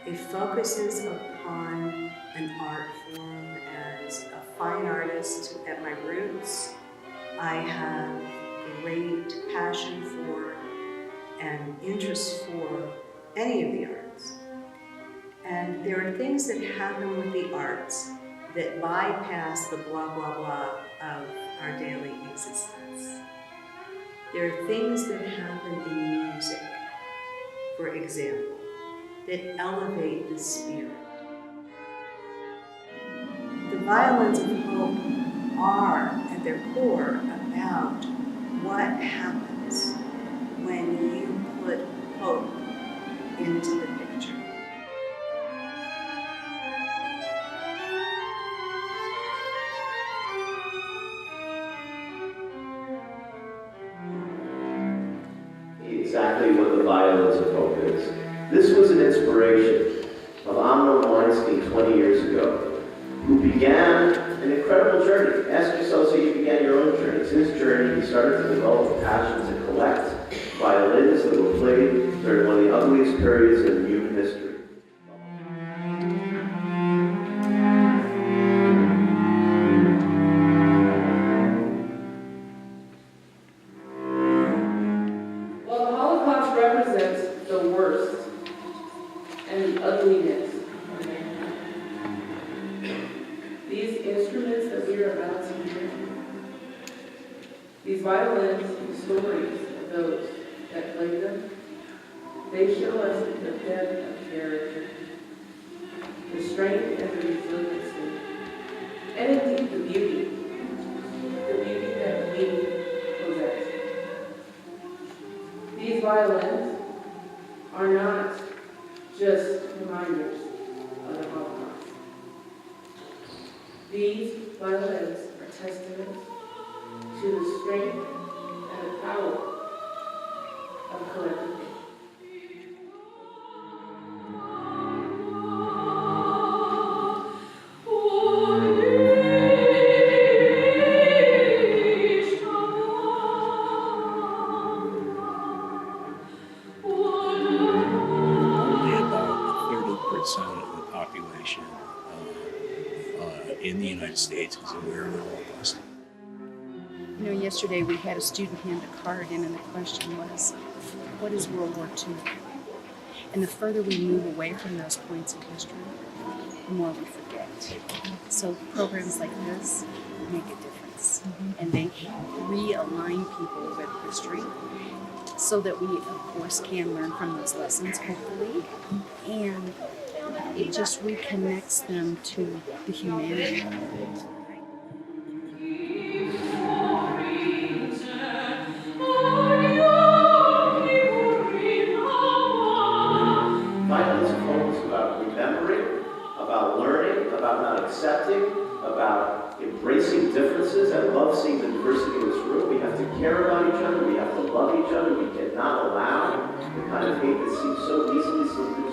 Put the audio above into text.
It focuses upon an art form. As a fine artist at my roots, I have great passion for and interest for any of the arts. And there are things that happen with the arts that bypass the blah, blah, blah of our daily existence. There are things that happen in music, for example, that elevate the spirit. The Violins of Hope are, at their core, about what happens when you put hope into the picture. Exactly what the Violins of Hope is. This was an inspiration of Amnon Weinstein 20 years ago, who began an incredible journey. Ask yourself, so you began your own journey. It's his journey. He started to develop a passion to collect violins that were played during one of the ugliest periods in human history. Well, the Holocaust represents the worst and the ugliness of mankind. These instruments that we are about to hear, these violins and stories of those that play them, they show us the depth of character, the strength and the resiliency, and indeed the beauty that we possess. These violins are not just reminders of the Holocaust. These violins are testaments to the strength and the power of collective. In the United States is aware of the Holocaust. You know, yesterday we had a student hand a card in, and the question was, what is World War II? And the further we move away from those points in history, the more we forget. So programs like this make a difference, and they realign people with history so that we, of course, can learn from those lessons, hopefully, and it just reconnects them to the humanity of it. Violins of Hope is about remembering, about learning, about not accepting, about embracing differences. I love seeing the diversity in this room. We have to care about each other. We have to love each other. We cannot allow the kind of hate that seems so easily slipped